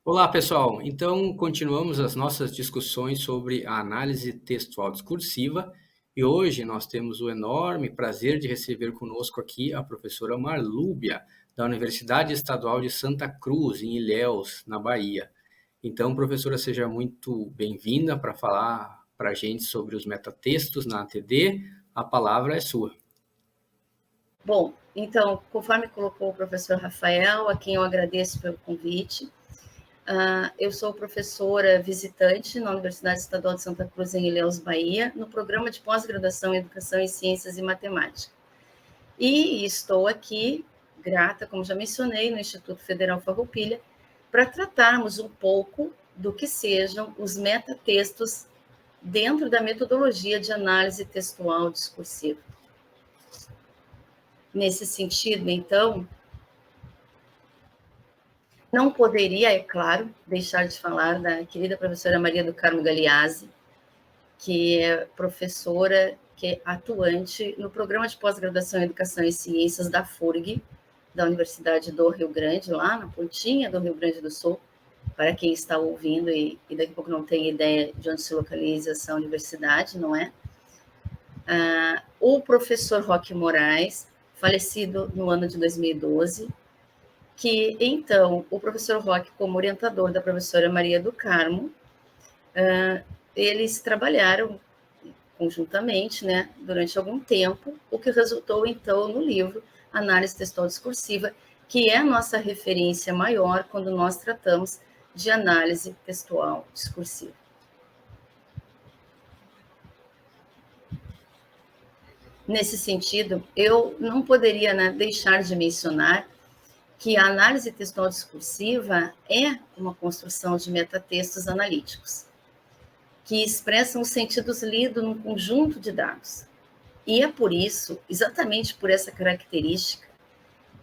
Olá, pessoal. Então, continuamos as nossas discussões sobre a análise textual discursiva e hoje nós temos o enorme prazer de receber conosco aqui a professora Marlúbia, da Universidade Estadual de Santa Cruz, em Ilhéus, na Bahia. Então, professora, seja muito bem-vinda para falar para a gente sobre os metatextos na ATD. A palavra é sua. Bom, então, conforme colocou o professor Rafael, a quem eu agradeço pelo convite, eu sou professora visitante na Universidade Estadual de Santa Cruz, em Ilhéus, Bahia, no programa de pós-graduação em Educação em Ciências e Matemática. E estou aqui, grata, como já mencionei, no Instituto Federal Farroupilha, para tratarmos um pouco do que sejam os metatextos dentro da metodologia de análise textual discursiva. Nesse sentido, então, não poderia, é claro, deixar de falar da querida professora Maria do Carmo Galeazzi, que é professora, que é atuante no programa de pós-graduação em Educação e Ciências da FURG, da Universidade do Rio Grande, lá na pontinha do Rio Grande do Sul, para quem está ouvindo e daqui a pouco não tem ideia de onde se localiza essa universidade, não é? O professor Roque Moraes, falecido no ano de 2012, que, então, o professor Roque, como orientador da professora Maria do Carmo, eles trabalharam conjuntamente, né, durante algum tempo, o que resultou, então, no livro Análise Textual Discursiva, que é a nossa referência maior quando nós tratamos de análise textual discursiva. Nesse sentido, eu não poderia, né, deixar de mencionar que a análise textual discursiva é uma construção de metatextos analíticos, que expressam os sentidos lidos num conjunto de dados. E é por isso, exatamente por essa característica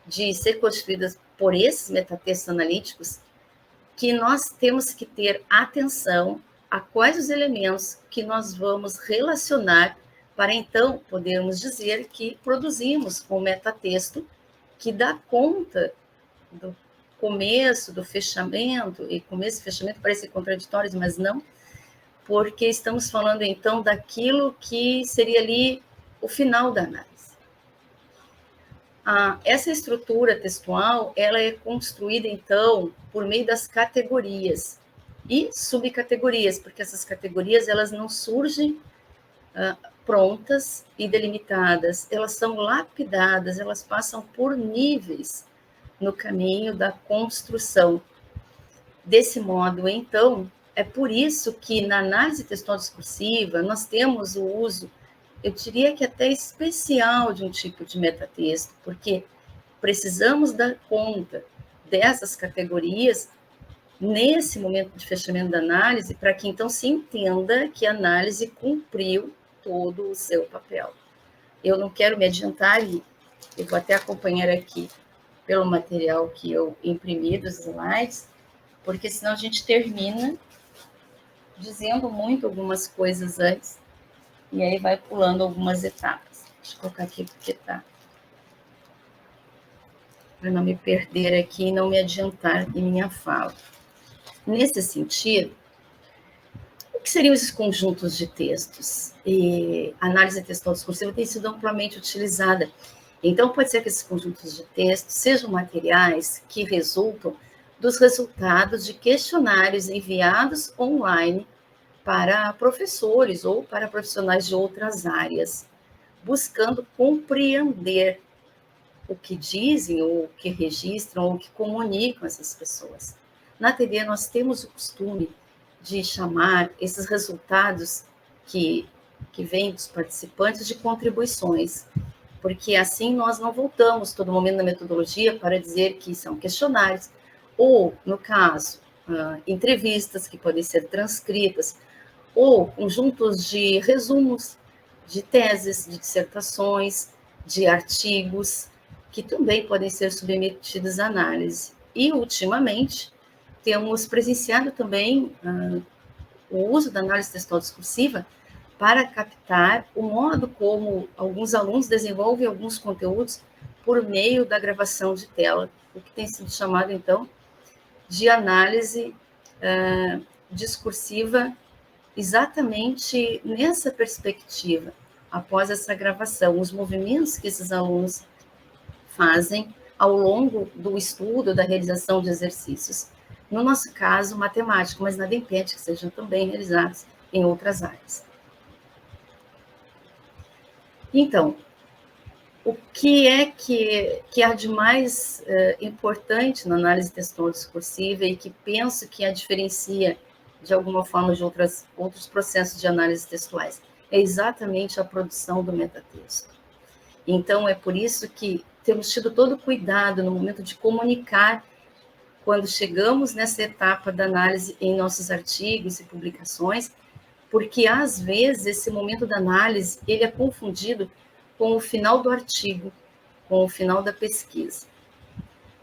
de ser constituídas por esses metatextos analíticos, que nós temos que ter atenção a quais os elementos que nós vamos relacionar para, então, podermos dizer que produzimos um metatexto que dá conta do começo, do fechamento, e começo e fechamento parecem contraditórios, mas não, porque estamos falando, então, daquilo que seria ali o final da análise. Essa estrutura textual, ela é construída, então, por meio das categorias e subcategorias, porque essas categorias, elas não surgem prontas e delimitadas, elas são lapidadas, elas passam por níveis no caminho da construção. Desse modo, então, é por isso que na análise textual discursiva nós temos o uso, eu diria que até especial, de um tipo de metatexto, porque precisamos dar conta dessas categorias nesse momento de fechamento da análise, para que então se entenda que a análise cumpriu todo o seu papel. Eu não quero me adiantar, e eu vou até acompanhar aqui pelo material que eu imprimi dos slides, porque senão a gente termina dizendo muito algumas coisas antes, e aí vai pulando algumas etapas. Deixa eu colocar aqui porque tá. Para não me perder aqui e não me adiantar em minha fala. Nesse sentido, o que seriam esses conjuntos de textos? A análise textual discursiva tem sido amplamente utilizada. Então, pode ser que esses conjuntos de textos sejam materiais que resultam dos resultados de questionários enviados online para professores ou para profissionais de outras áreas, buscando compreender o que dizem, ou o que registram, ou o que comunicam essas pessoas. Na TV, nós temos o costume de chamar esses resultados que vêm dos participantes de contribuições, porque assim nós não voltamos todo momento na metodologia para dizer que são questionários, ou, no caso, entrevistas que podem ser transcritas, ou conjuntos de resumos de teses, de dissertações, de artigos, que também podem ser submetidos à análise. E, ultimamente, temos presenciado também o uso da análise textual discursiva para captar o modo como alguns alunos desenvolvem alguns conteúdos por meio da gravação de tela, o que tem sido chamado, então, de análise discursiva exatamente nessa perspectiva, após essa gravação, os movimentos que esses alunos fazem ao longo do estudo, da realização de exercícios. No nosso caso, matemático, mas nada impede que sejam também realizados em outras áreas. Então, o que é que há de mais importante na análise textual discursiva e que penso que a diferencia de alguma forma de outros processos de análise textuais? É exatamente a produção do metatexto. Então, é por isso que temos tido todo o cuidado no momento de comunicar, quando chegamos nessa etapa da análise em nossos artigos e publicações, porque, às vezes, esse momento da análise ele é confundido com o final do artigo, com o final da pesquisa.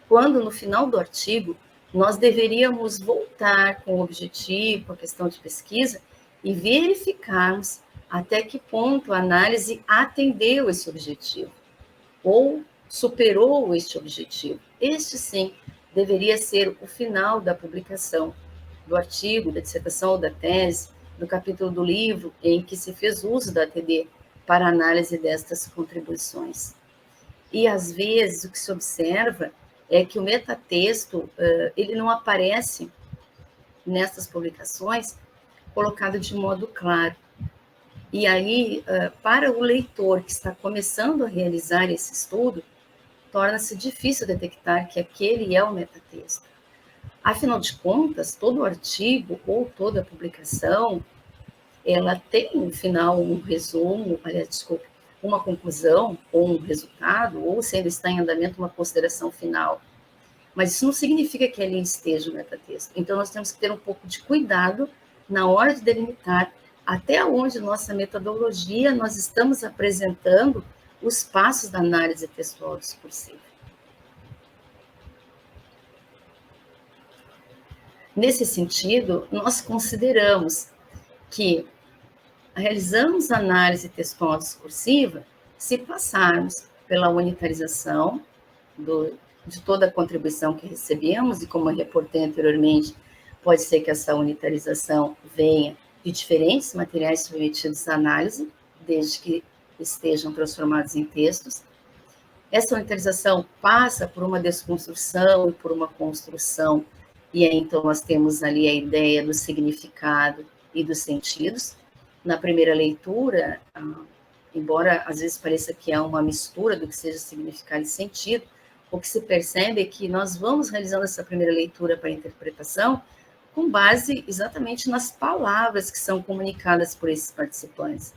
Quando, no final do artigo, nós deveríamos voltar com o objetivo, a questão de pesquisa, e verificarmos até que ponto a análise atendeu esse objetivo, ou superou este objetivo. Este, sim, deveria ser o final da publicação do artigo, da dissertação ou da tese, do capítulo do livro em que se fez uso da ATD para análise destas contribuições. E, às vezes, o que se observa é que o metatexto ele não aparece nessas publicações colocado de modo claro. E aí, para o leitor que está começando a realizar esse estudo, torna-se difícil detectar que aquele é o metatexto. Afinal de contas, todo artigo ou toda publicação, ela tem no final um resumo, uma conclusão ou um resultado, ou se ainda está em andamento, uma consideração final. Mas isso não significa que ali esteja o metatexto. Então, nós temos que ter um pouco de cuidado na hora de delimitar até onde nossa metodologia nós estamos apresentando os passos da análise textual discursiva. Nesse sentido, nós consideramos que realizamos a análise textual discursiva se passarmos pela unitarização de toda a contribuição que recebemos, e como eu reportei anteriormente, pode ser que essa unitarização venha de diferentes materiais submetidos à análise, desde que estejam transformados em textos. Essa unitarização passa por uma desconstrução e por uma construção, e aí então nós temos ali a ideia do significado e dos sentidos. Na primeira leitura, embora às vezes pareça que há uma mistura do que seja significado e sentido, o que se percebe é que nós vamos realizando essa primeira leitura para a interpretação com base exatamente nas palavras que são comunicadas por esses participantes.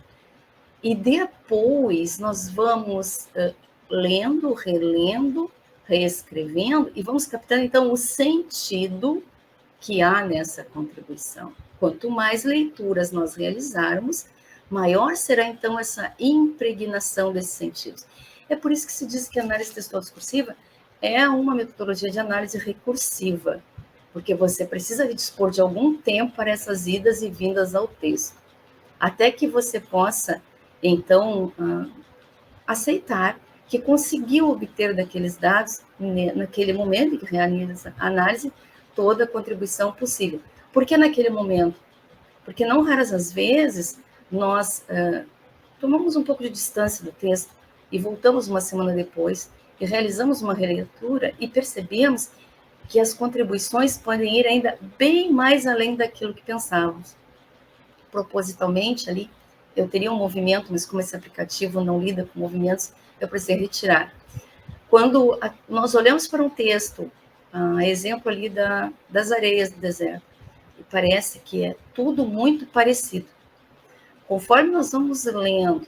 E depois nós vamos lendo, relendo, reescrevendo, e vamos captando, então, o sentido que há nessa contribuição. Quanto mais leituras nós realizarmos, maior será, então, essa impregnação desses sentidos. É por isso que se diz que a análise textual discursiva é uma metodologia de análise recursiva, porque você precisa dispor de algum tempo para essas idas e vindas ao texto, até que você possa, então, aceitar que conseguiu obter daqueles dados, naquele momento em que realiza a análise, toda a contribuição possível. Por que naquele momento? Porque não raras as vezes nós tomamos um pouco de distância do texto e voltamos uma semana depois e realizamos uma releitura e percebemos que as contribuições podem ir ainda bem mais além daquilo que pensávamos. Propositalmente, ali, eu teria um movimento, mas como esse aplicativo não lida com movimentos, eu precisei retirar. Quando nós olhamos para um texto, exemplo ali das areias do deserto, e parece que é tudo muito parecido. Conforme nós vamos lendo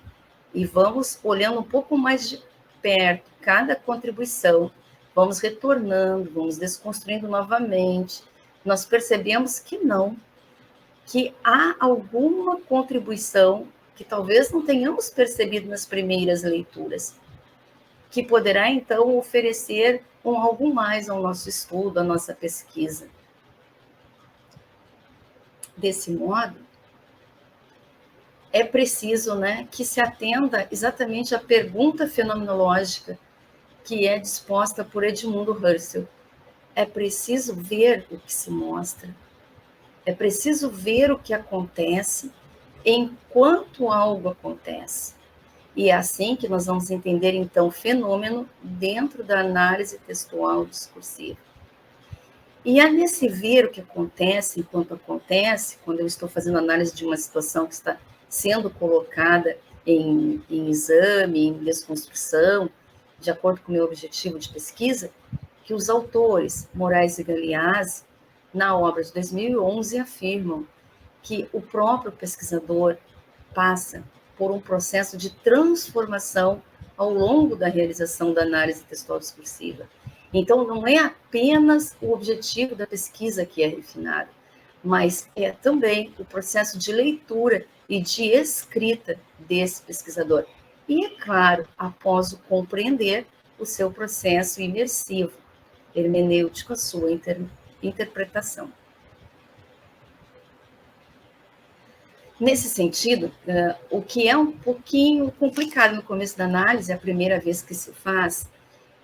e vamos olhando um pouco mais de perto cada contribuição, vamos retornando, vamos desconstruindo novamente, nós percebemos que não, que há alguma contribuição que talvez não tenhamos percebido nas primeiras leituras, que poderá, então, oferecer algo mais ao nosso estudo, à nossa pesquisa. Desse modo, é preciso, que se atenda exatamente à pergunta fenomenológica que é disposta por Edmundo Husserl. é preciso ver o que se mostra, é preciso ver o que acontece enquanto algo acontece. E é assim que nós vamos entender, então, o fenômeno dentro da análise textual discursiva. E é nesse ver o que acontece enquanto acontece, quando eu estou fazendo análise de uma situação que está sendo colocada em exame, em desconstrução, de acordo com o meu objetivo de pesquisa, que os autores, Moraes e Galeazzi, na obra de 2011, afirmam que o próprio pesquisador passa por um processo de transformação ao longo da realização da análise textual discursiva. Então, não é apenas o objetivo da pesquisa que é refinado, mas é também o processo de leitura e de escrita desse pesquisador. E, é claro, após o compreender o seu processo imersivo, hermenêutico, a sua interpretação. Nesse sentido, o que é um pouquinho complicado no começo da análise, a primeira vez que se faz,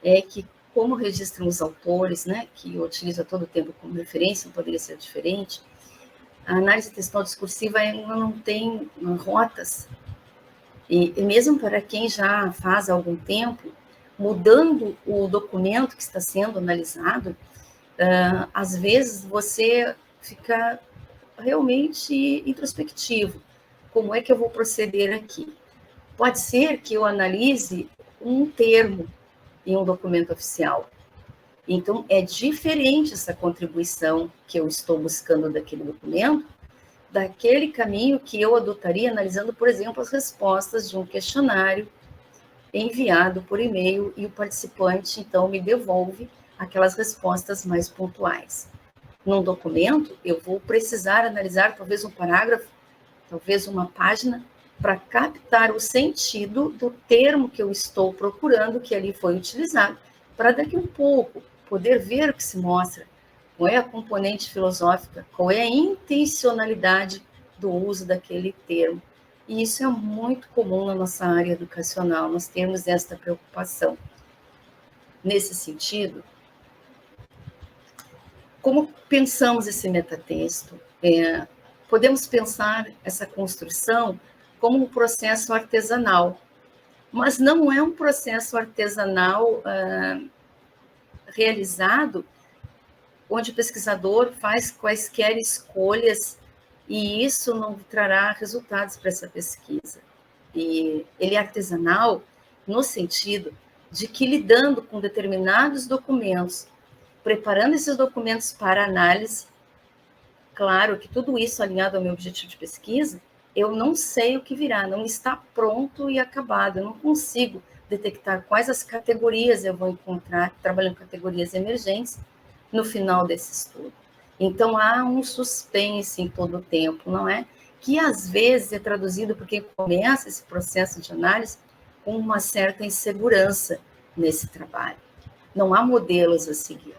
é que, como registram os autores, né, que eu utilizo a todo tempo como referência, não poderia ser diferente, a análise textual discursiva ela não tem rotas. E mesmo para quem já faz há algum tempo, mudando o documento que está sendo analisado, às vezes você fica realmente introspectivo. Como é que eu vou proceder aqui? Pode ser que eu analise um termo em um documento oficial. Então, é diferente essa contribuição que eu estou buscando daquele documento, daquele caminho que eu adotaria analisando, por exemplo, as respostas de um questionário enviado por e-mail e o participante, então, me devolve aquelas respostas mais pontuais. Num documento, eu vou precisar analisar talvez um parágrafo, talvez uma página, para captar o sentido do termo que eu estou procurando, que ali foi utilizado, para daqui um pouco poder ver o que se mostra, qual é a componente filosófica, qual é a intencionalidade do uso daquele termo. E isso é muito comum na nossa área educacional, nós temos esta preocupação. Nesse sentido, como pensamos esse metatexto? Podemos pensar essa construção como um processo artesanal, mas não é um processo artesanal realizado onde o pesquisador faz quaisquer escolhas e isso não trará resultados para essa pesquisa. E ele é artesanal no sentido de que, lidando com determinados documentos, preparando esses documentos para análise, claro que tudo isso alinhado ao meu objetivo de pesquisa, eu não sei o que virá, não está pronto e acabado, eu não consigo detectar quais as categorias eu vou encontrar, trabalhando em categorias emergentes, no final desse estudo. Então, há um suspense em todo o tempo, não é? Que, às vezes, é traduzido por quem começa esse processo de análise com uma certa insegurança nesse trabalho. Não há modelos a seguir.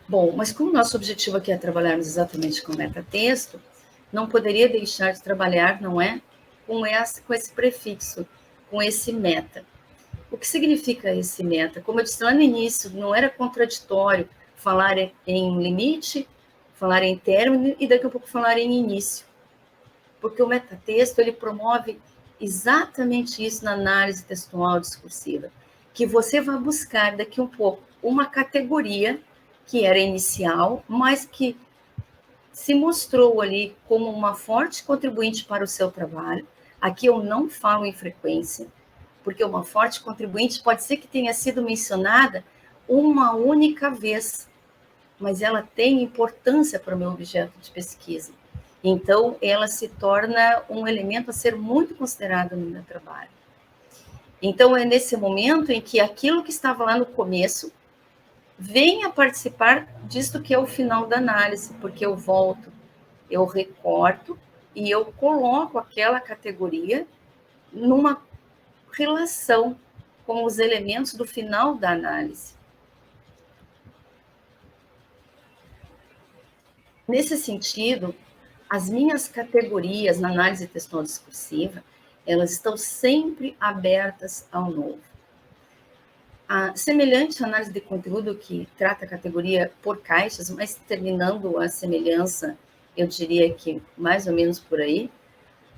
Bom, mas como nosso objetivo aqui é trabalharmos exatamente com metatexto, não poderia deixar de trabalhar, não é? Com esse prefixo, com esse meta. O que significa esse meta? Como eu disse lá no início, não era contraditório falar em limite, falar em término e daqui a pouco falar em início. Porque o metatexto, ele promove exatamente isso na análise textual discursiva, que você vai buscar daqui a um pouco uma categoria que era inicial, mas que se mostrou ali como uma forte contribuinte para o seu trabalho. Aqui eu não falo em frequência, porque uma forte contribuinte pode ser que tenha sido mencionada uma única vez, mas ela tem importância para o meu objeto de pesquisa. Então, ela se torna um elemento a ser muito considerado no meu trabalho. Então, é nesse momento em que aquilo que estava lá no começo vem a participar disto que é o final da análise, porque eu volto, eu recorto e eu coloco aquela categoria numa relação com os elementos do final da análise. Nesse sentido, as minhas categorias na análise textual discursiva, elas estão sempre abertas ao novo. Semelhante à análise de conteúdo que trata a categoria por caixas, mas terminando a semelhança, eu diria que mais ou menos por aí,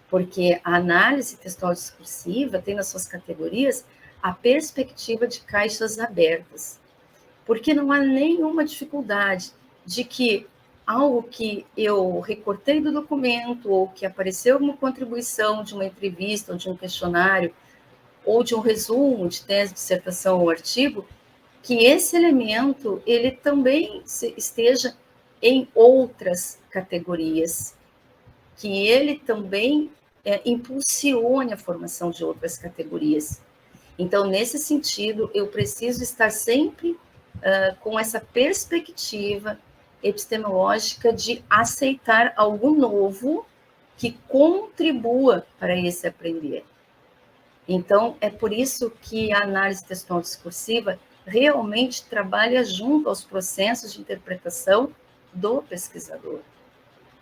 porque a análise textual discursiva tem nas suas categorias a perspectiva de caixas abertas, porque não há nenhuma dificuldade de que algo que eu recortei do documento ou que apareceu como contribuição de uma entrevista ou de um questionário ou de um resumo de tese, dissertação ou artigo, que esse elemento ele também esteja em outras categorias, que ele também impulsione a formação de outras categorias. Então, nesse sentido, eu preciso estar sempre com essa perspectiva epistemológica de aceitar algo novo que contribua para esse aprender. Então, é por isso que a análise textual discursiva realmente trabalha junto aos processos de interpretação do pesquisador.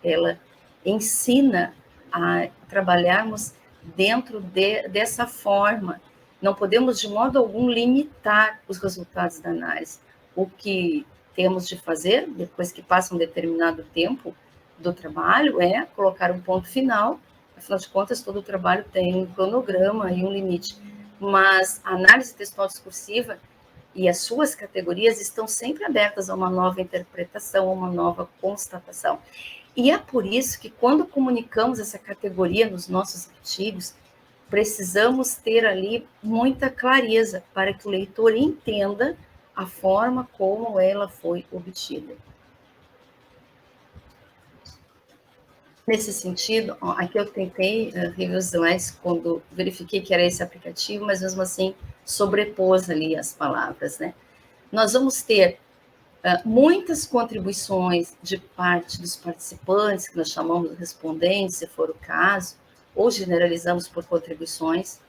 Ela ensina a trabalharmos dentro dessa forma. Não podemos, de modo algum, limitar os resultados da análise. O que temos de fazer, depois que passa um determinado tempo do trabalho, é colocar um ponto final. Afinal de contas, todo o trabalho tem um cronograma e um limite. Mas a análise textual discursiva e as suas categorias estão sempre abertas a uma nova interpretação, a uma nova constatação. E é por isso que, quando comunicamos essa categoria nos nossos artigos, precisamos ter ali muita clareza para que o leitor entenda a forma como ela foi obtida. Nesse sentido, aqui eu tentei rever os slides quando verifiquei que era esse aplicativo, mas mesmo assim sobrepôs ali as palavras, né? Nós vamos ter muitas contribuições de parte dos participantes, que nós chamamos de respondentes, se for o caso, ou generalizamos por contribuições.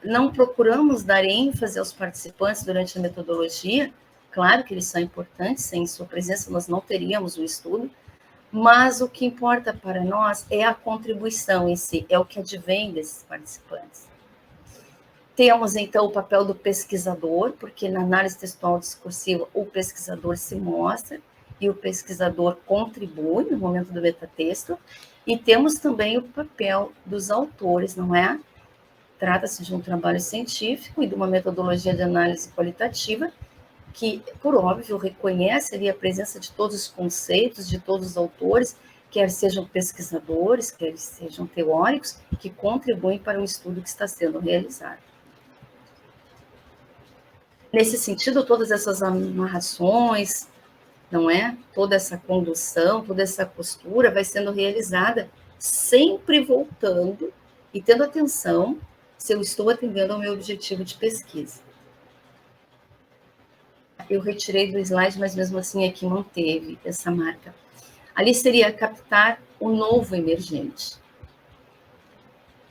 Não procuramos dar ênfase aos participantes durante a metodologia, claro que eles são importantes, sem sua presença nós não teríamos o estudo, mas o que importa para nós é a contribuição em si, é o que advém desses participantes. Temos, então, o papel do pesquisador, porque na análise textual discursiva o pesquisador se mostra e o pesquisador contribui no momento do metatexto, e temos também o papel dos autores, não é? Trata-se de um trabalho científico e de uma metodologia de análise qualitativa que, por óbvio, reconhece ali a presença de todos os conceitos, de todos os autores, quer sejam pesquisadores, quer sejam teóricos, que contribuem para o estudo que está sendo realizado. Nesse sentido, todas essas amarrações, não é? Toda essa condução, toda essa postura vai sendo realizada sempre voltando e tendo atenção se eu estou atendendo ao meu objetivo de pesquisa. Eu retirei do slide, mas mesmo assim aqui manteve essa marca. Ali seria captar o novo emergente.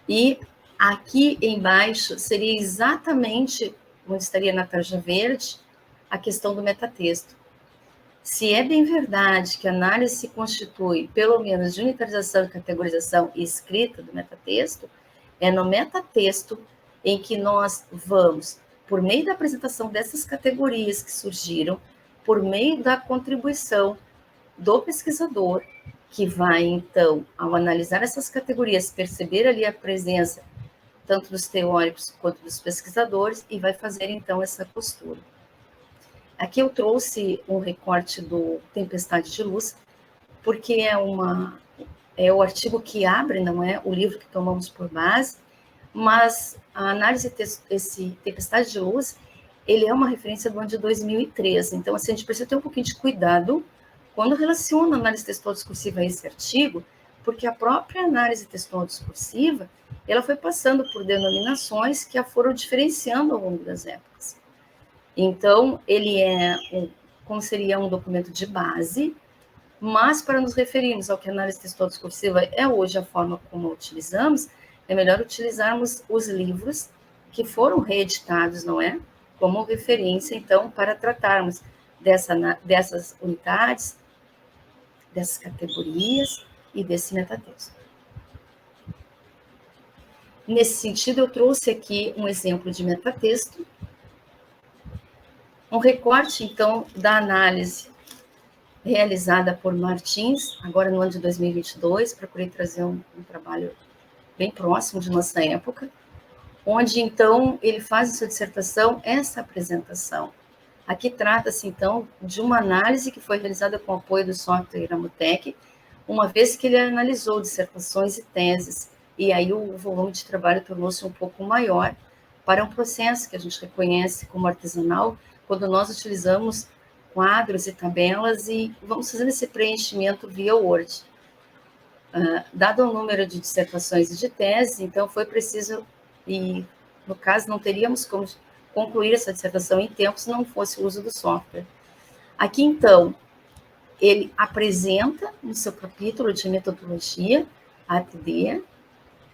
E aqui embaixo seria exatamente onde estaria na tarja verde, a questão do metatexto. Se é bem verdade que a análise se constitui, pelo menos, de unitarização, categorização e escrita do metatexto, é no metatexto em que nós vamos, por meio da apresentação dessas categorias que surgiram, por meio da contribuição do pesquisador, que vai, então, ao analisar essas categorias, perceber ali a presença tanto dos teóricos quanto dos pesquisadores, e vai fazer, então, essa costura. Aqui eu trouxe um recorte do Tempestade de Luz, porque é o artigo que abre, não é o livro que tomamos por base, mas a análise, esse Tempestade de Luz, ele é uma referência do ano de 2013, então, assim, a gente precisa ter um pouquinho de cuidado quando relaciona a análise textual discursiva a esse artigo, porque a própria análise textual discursiva, ela foi passando por denominações que a foram diferenciando ao longo das épocas. Então, ele como seria um documento de base, mas para nos referirmos ao que a análise textual discursiva é hoje a forma como utilizamos, é melhor utilizarmos os livros que foram reeditados, não é? Como referência, então, para tratarmos dessas unidades, dessas categorias e desse metatexto. Nesse sentido, eu trouxe aqui um exemplo de metatexto, Um recorte, então, da análise realizada por Martins, agora no ano de 2022, procurei trazer um trabalho bem próximo de nossa época, onde, então, ele faz em sua dissertação essa apresentação. Aqui trata-se, então, de uma análise que foi realizada com o apoio do software Amutec, uma vez que ele analisou dissertações e teses, e aí o volume de trabalho tornou-se um pouco maior para um processo que a gente reconhece como artesanal, quando nós utilizamos quadros e tabelas e vamos fazendo esse preenchimento via Word. Dado o número de dissertações e de teses, então foi preciso, e no caso não teríamos como concluir essa dissertação em tempo se não fosse o uso do software. Aqui, então, ele apresenta no seu capítulo de metodologia, ATD,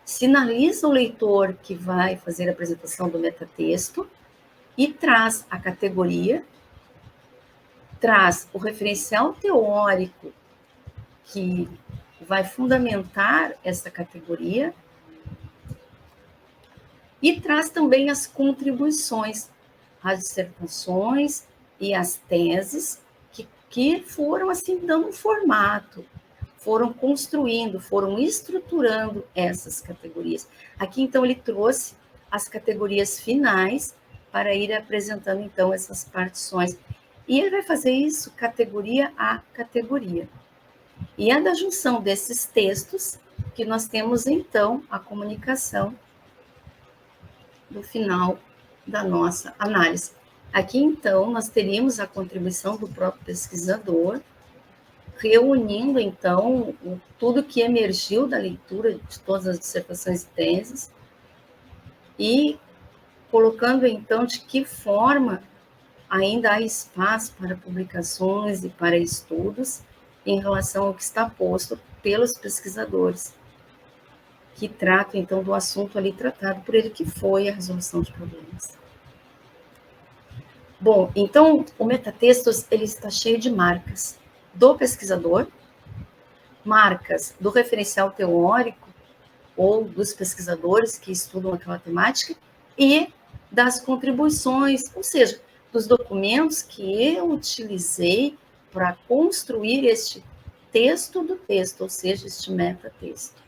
sinaliza o leitor que vai fazer a apresentação do metatexto e traz a categoria, traz o referencial teórico que vai fundamentar essa categoria e traz também as contribuições, as dissertações e as teses que foram assim dando um formato, foram construindo, foram estruturando essas categorias. Aqui, então, ele trouxe as categorias finais para ir apresentando, então, essas partições. E ele vai fazer isso categoria a categoria. E é da junção desses textos que nós temos, então, a comunicação do final da nossa análise. Aqui, então, nós teríamos a contribuição do próprio pesquisador, reunindo, então, tudo que emergiu da leitura de todas as dissertações e teses e colocando, então, de que forma ainda há espaço para publicações e para estudos em relação ao que está posto pelos pesquisadores, que tratam, então, do assunto ali tratado por ele, que foi a resolução de problemas. Bom, então, o metatextos, ele está cheio de marcas do pesquisador, marcas do referencial teórico ou dos pesquisadores que estudam aquela temática e das contribuições, ou seja, dos documentos que eu utilizei para construir este texto do texto, ou seja, este metatexto.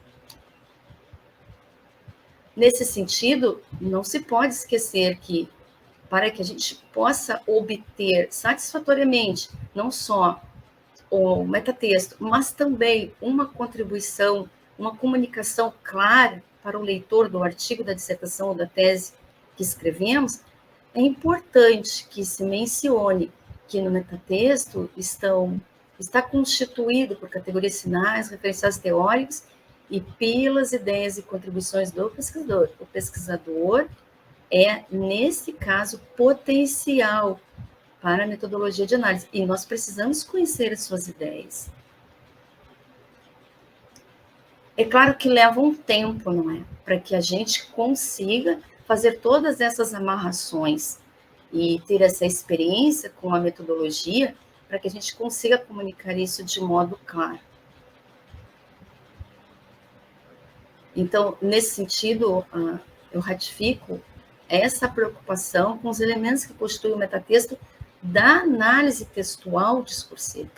Nesse sentido, não se pode esquecer que, para que a gente possa obter satisfatoriamente não só o metatexto, mas também uma contribuição, uma comunicação clara para o leitor do artigo, da dissertação ou da tese que escrevemos, é importante que se mencione que no metatexto está constituído por categorias finais, referenciais teóricos e pelas ideias e contribuições do pesquisador. O pesquisador é, nesse caso, potencial para a metodologia de análise. E nós precisamos conhecer as suas ideias. É claro que leva um tempo, não é? Para que a gente consiga fazer todas essas amarrações e ter essa experiência com a metodologia para que a gente consiga comunicar isso de modo claro. Então, nesse sentido, eu ratifico essa preocupação com os elementos que constituem o metatexto da análise textual discursiva.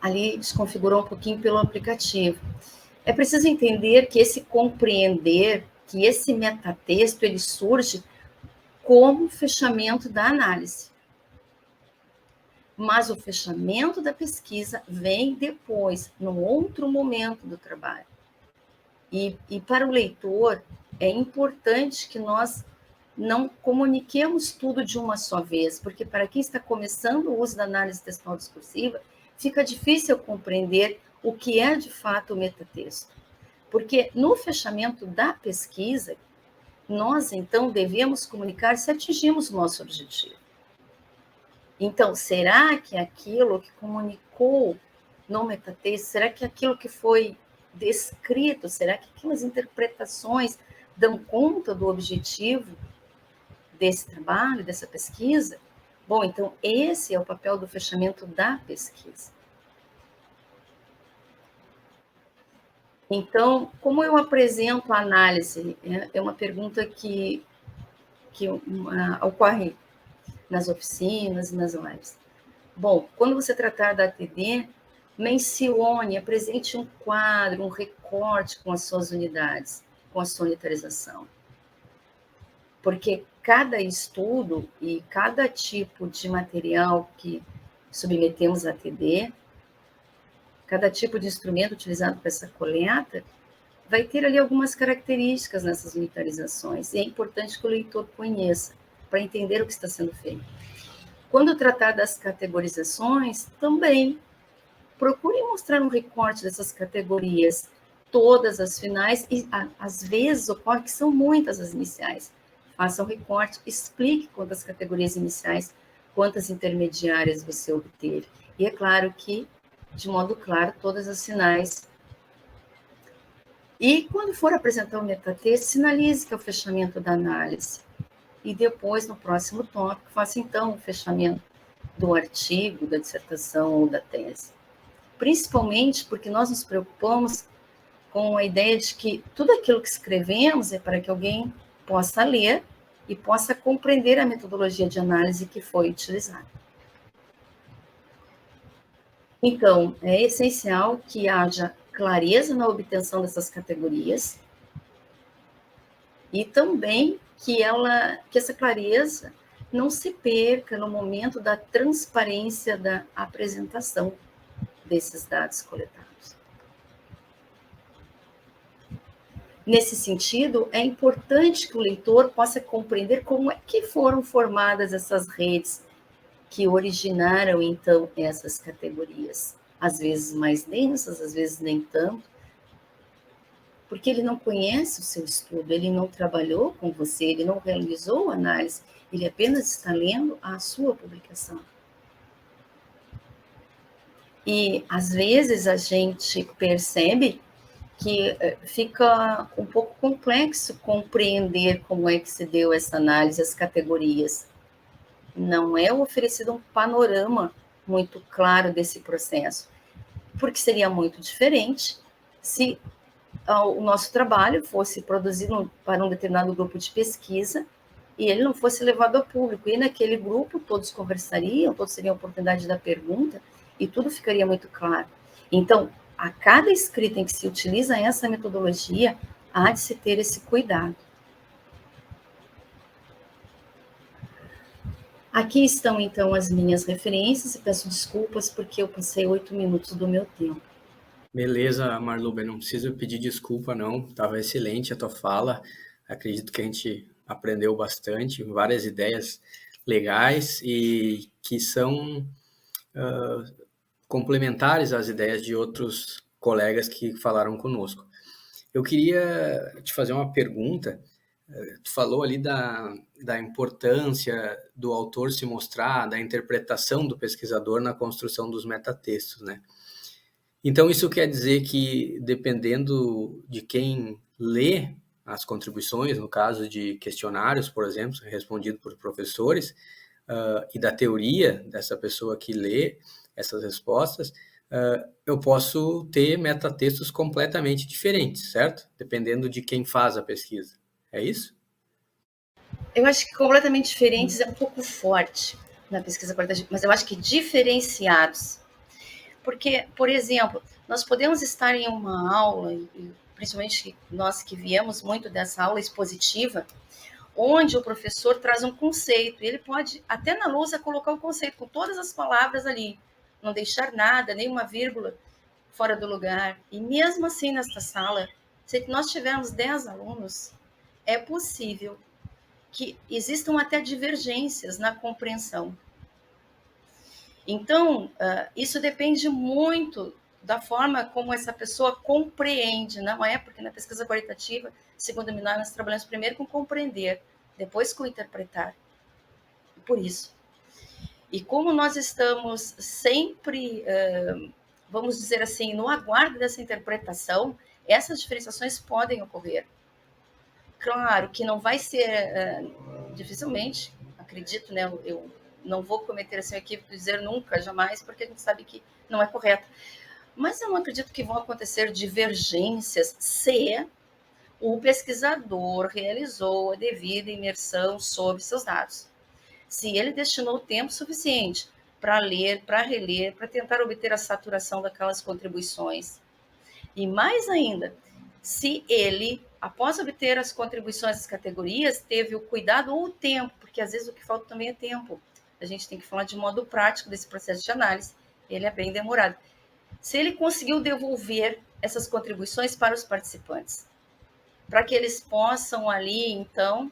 Ali desconfigurou um pouquinho pelo aplicativo. É preciso entender que esse compreender, que esse metatexto, ele surge como fechamento da análise. Mas o fechamento da pesquisa vem depois, num outro momento do trabalho. E para o leitor, é importante que nós não comuniquemos tudo de uma só vez, porque para quem está começando o uso da análise textual discursiva, fica difícil compreender o que é de fato o metatexto. Porque no fechamento da pesquisa, nós então devemos comunicar se atingimos o nosso objetivo. Então, será que aquilo que comunicou no metatexto, será que aquilo que foi descrito, será que aquelas interpretações dão conta do objetivo desse trabalho, dessa pesquisa? Bom, então esse é o papel do fechamento da pesquisa. Então, como eu apresento a análise? É uma pergunta que que ocorre nas oficinas e nas lives. Bom, quando você tratar da ATD, mencione, apresente um quadro, um recorte com as suas unidades, com a sua unitarização. Porque cada estudo e cada tipo de material que submetemos à ATD, cada tipo de instrumento utilizado para essa coleta, vai ter ali algumas características nessas unitarizações, e é importante que o leitor conheça, para entender o que está sendo feito. Quando tratar das categorizações, também procure mostrar um recorte dessas categorias, todas as finais, e às vezes ocorre que são muitas as iniciais. Faça um recorte, explique quantas categorias iniciais, quantas intermediárias você obteve. E é claro que, de modo claro, todas as finais. E quando for apresentar o metatexto, sinalize que é o fechamento da análise. E depois, no próximo tópico, faça então o fechamento do artigo, da dissertação ou da tese. Principalmente porque nós nos preocupamos com a ideia de que tudo aquilo que escrevemos é para que alguém possa ler e possa compreender a metodologia de análise que foi utilizada. Então, é essencial que haja clareza na obtenção dessas categorias e também que essa clareza não se perca no momento da transparência da apresentação desses dados coletados. Nesse sentido, é importante que o leitor possa compreender como é que foram formadas essas redes que originaram, então, essas categorias. Às vezes mais densas, às vezes nem tanto, porque ele não conhece o seu estudo, ele não trabalhou com você, ele não realizou análise, ele apenas está lendo a sua publicação. E, às vezes, a gente percebe que fica um pouco complexo compreender como é que se deu essa análise, as categorias. Não é oferecido um panorama muito claro desse processo, porque seria muito diferente se o nosso trabalho fosse produzido para um determinado grupo de pesquisa e ele não fosse levado ao público. E naquele grupo todos conversariam, todos teriam a oportunidade da pergunta e tudo ficaria muito claro. Então, a cada escrita em que se utiliza essa metodologia, há de se ter esse cuidado. Aqui estão, então, as minhas referências, e peço desculpas porque eu passei 8 minutos do meu tempo. Beleza, Marluba, não precisa pedir desculpa, não. Estava excelente a tua fala. Acredito que a gente aprendeu bastante, várias ideias legais e que são complementares às ideias de outros colegas que falaram conosco. Eu queria te fazer uma pergunta. Tu falou ali da importância do autor se mostrar, da interpretação do pesquisador na construção dos metatextos, né? Então, isso quer dizer que, dependendo de quem lê as contribuições, no caso de questionários, por exemplo, respondido por professores, e da teoria dessa pessoa que lê essas respostas, eu posso ter metatextos completamente diferentes, certo? Dependendo de quem faz a pesquisa. É isso? Eu acho que completamente diferentes é um pouco forte na pesquisa qualitativa, mas eu acho que diferenciados. Porque, por exemplo, nós podemos estar em uma aula, principalmente nós que viemos muito dessa aula expositiva, onde o professor traz um conceito, e ele pode, até na lousa, colocar o conceito com todas as palavras ali, não deixar nada, nenhuma vírgula fora do lugar. E mesmo assim, nesta sala, se nós tivermos 10 alunos, é possível que existam até divergências na compreensão. Então, isso depende muito da forma como essa pessoa compreende, não é? Porque na pesquisa qualitativa, segundo Minói, nós trabalhamos primeiro com compreender, depois com interpretar. Por isso. E como nós estamos sempre, vamos dizer assim, no aguardo dessa interpretação, essas diferenciações podem ocorrer. Claro que não vai ser, dificilmente, acredito, né? Eu não vou cometer esse equívoco de dizer nunca, jamais, porque a gente sabe que não é correto. Mas eu não acredito que vão acontecer divergências se o pesquisador realizou a devida imersão sobre seus dados. Se ele destinou tempo suficiente para ler, para reler, para tentar obter a saturação daquelas contribuições. E mais ainda, se ele, após obter as contribuições das categorias, teve o cuidado ou o tempo, porque às vezes o que falta também é tempo. A gente tem que falar de modo prático desse processo de análise, ele é bem demorado. Se ele conseguiu devolver essas contribuições para os participantes, para que eles possam ali, então,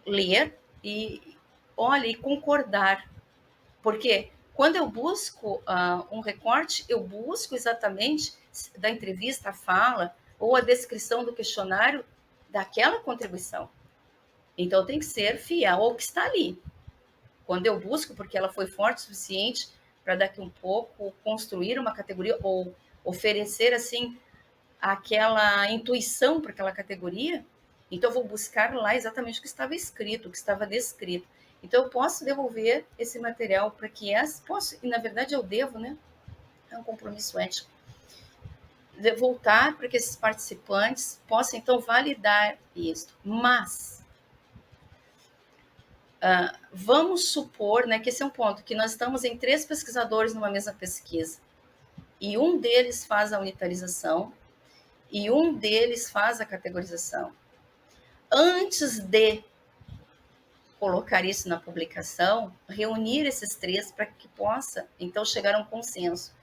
ler e, olha, e concordar. Porque quando eu busco um recorte, eu busco exatamente da entrevista, a fala, ou a descrição do questionário daquela contribuição. Então, tem que ser fiel ao que está ali. Quando eu busco, porque ela foi forte o suficiente para daqui um pouco construir uma categoria ou oferecer, assim, aquela intuição para aquela categoria, então eu vou buscar lá exatamente o que estava escrito, o que estava descrito. Então eu posso devolver esse material para que posso, e na verdade eu devo, né? É um compromisso ético. Voltar para que esses participantes possam então validar isso. Mas vamos supor, né, que esse é um ponto, que nós estamos em 3 pesquisadores numa mesma pesquisa, e um deles faz a unitarização, e um deles faz a categorização. Antes de colocar isso na publicação, reunir esses 3 para que possa, então, chegar a um consenso.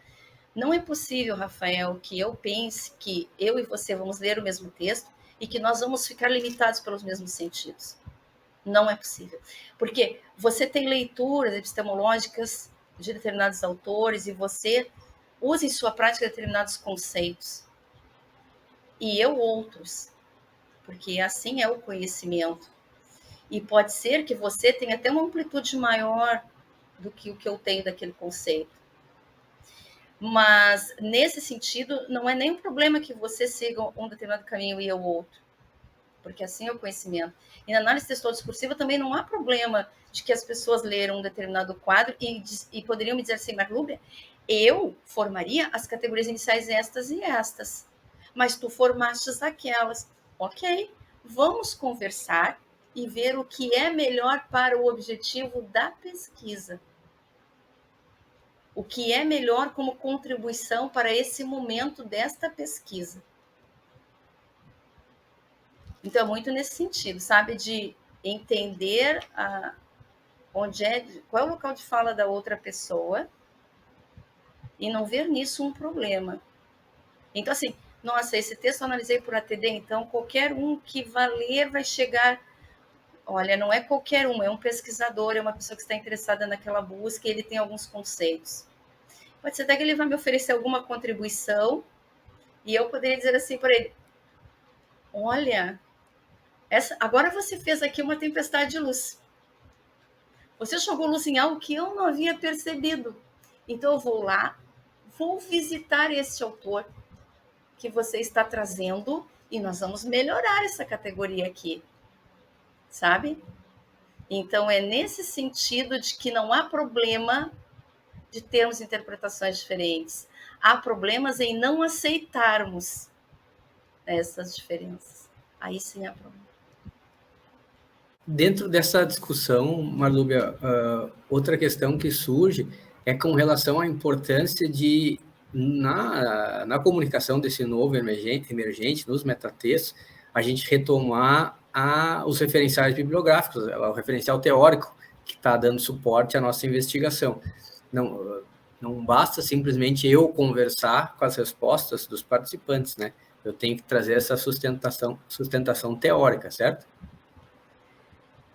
Não é possível, Rafael, que eu pense que eu e você vamos ler o mesmo texto e que nós vamos ficar limitados pelos mesmos sentidos. Não é possível. Porque você tem leituras epistemológicas de determinados autores e você usa em sua prática determinados conceitos. E eu outros. Porque assim é o conhecimento. E pode ser que você tenha até uma amplitude maior do que o que eu tenho daquele conceito. Mas, nesse sentido, não é nenhum problema que você siga um determinado caminho e eu outro. Porque assim é o conhecimento. E na análise textual discursiva também não há problema de que as pessoas leram um determinado quadro e poderiam me dizer assim, Marlúbia, eu formaria as categorias iniciais estas e estas, mas tu formastes aquelas. Ok, vamos conversar e ver o que é melhor para o objetivo da pesquisa. O que é melhor como contribuição para esse momento desta pesquisa. Então, é muito nesse sentido, sabe? De entender qual é o local de fala da outra pessoa e não ver nisso um problema. Então, assim, nossa, esse texto eu analisei por ATD, então qualquer um que vá ler vai chegar... Olha, não é qualquer um, é um pesquisador, é uma pessoa que está interessada naquela busca e ele tem alguns conceitos. Pode ser até que ele vai me oferecer alguma contribuição e eu poderia dizer assim para ele, olha, agora você fez aqui uma tempestade de luz. Você jogou luz em algo que eu não havia percebido. Então eu vou lá, vou visitar esse autor que você está trazendo e nós vamos melhorar essa categoria aqui, sabe? Então é nesse sentido de que não há problema de termos interpretações diferentes. Há problemas em não aceitarmos essas diferenças. Aí sim há problema. Dentro dessa discussão, Marlúbia, outra questão que surge é com relação à importância de, na comunicação desse novo emergente nos metatextos, a gente retomar os referenciais bibliográficos, o referencial teórico que está dando suporte à nossa investigação. Não basta simplesmente eu conversar com as respostas dos participantes, né? Eu tenho que trazer essa sustentação teórica, certo?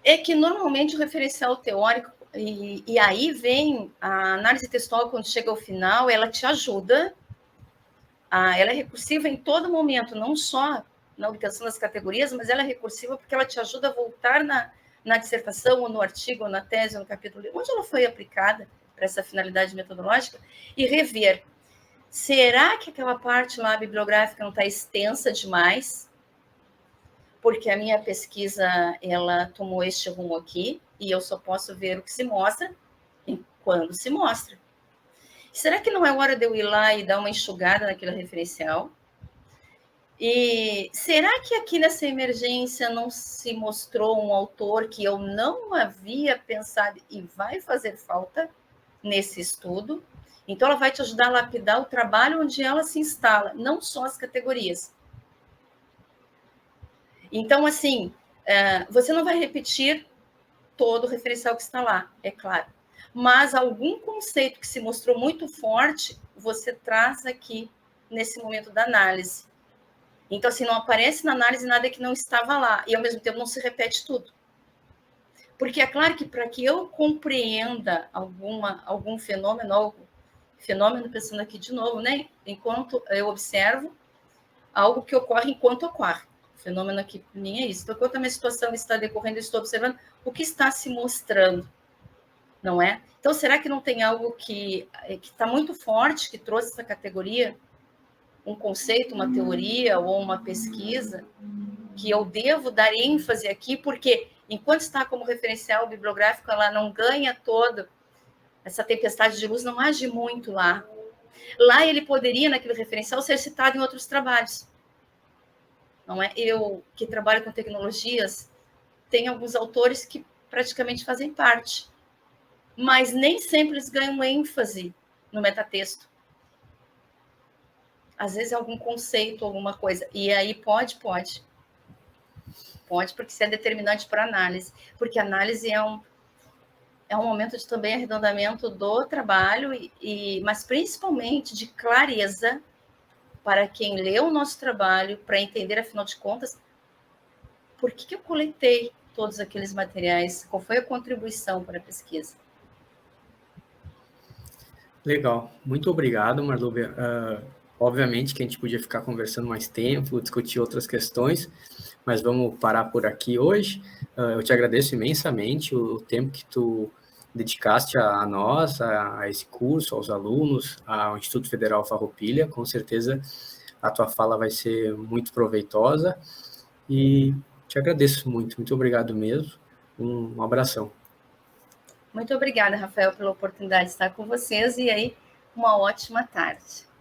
É que normalmente o referencial teórico, e aí vem a análise textual, quando chega ao final, ela te ajuda, ela é recursiva em todo momento, não só na obtenção das categorias, mas ela é recursiva porque ela te ajuda a voltar na dissertação, ou no artigo, ou na tese, ou no capítulo, onde ela foi aplicada para essa finalidade metodológica, e rever. Será que aquela parte lá bibliográfica não está extensa demais? Porque a minha pesquisa, ela tomou este rumo aqui, e eu só posso ver o que se mostra quando se mostra. Será que não é hora de eu ir lá e dar uma enxugada naquele referencial? E será que aqui nessa emergência não se mostrou um autor que eu não havia pensado e vai fazer falta nesse estudo? Então, ela vai te ajudar a lapidar o trabalho onde ela se instala, não só as categorias. Então, assim, você não vai repetir todo o referencial que está lá, é claro. Mas algum conceito que se mostrou muito forte, você traz aqui nesse momento da análise. Então, assim, não aparece na análise nada que não estava lá. E, ao mesmo tempo, não se repete tudo. Porque é claro que para que eu compreenda algum fenômeno, pensando aqui de novo, né? Enquanto eu observo algo que ocorre enquanto ocorre. O fenômeno aqui para mim é isso. Então, enquanto a minha situação está decorrendo, eu estou observando o que está se mostrando, não é? Então, será que não tem algo que está muito forte, que trouxe essa categoria? Um conceito, uma teoria ou uma pesquisa que eu devo dar ênfase aqui, porque enquanto está como referencial bibliográfico, ela não ganha toda essa tempestade de luz, não age muito lá. Lá ele poderia, naquele referencial, ser citado em outros trabalhos. Não é? Eu, que trabalho com tecnologias, tem alguns autores que praticamente fazem parte, mas nem sempre eles ganham ênfase no metatexto. Às vezes é algum conceito, alguma coisa. E aí pode, porque isso é determinante para análise. Porque a análise é um momento de também arredondamento do trabalho, mas principalmente de clareza para quem lê o nosso trabalho, para entender, afinal de contas, por que eu coletei todos aqueles materiais, qual foi a contribuição para a pesquisa. Legal, muito obrigado, Marlúbia. Obviamente que a gente podia ficar conversando mais tempo, discutir outras questões, mas vamos parar por aqui hoje. Eu te agradeço imensamente o tempo que tu dedicaste a nós, a esse curso, aos alunos, ao Instituto Federal Farroupilha. Com certeza a tua fala vai ser muito proveitosa e te agradeço muito. Muito obrigado mesmo. Um abração. Muito obrigada, Rafael, pela oportunidade de estar com vocês e aí uma ótima tarde.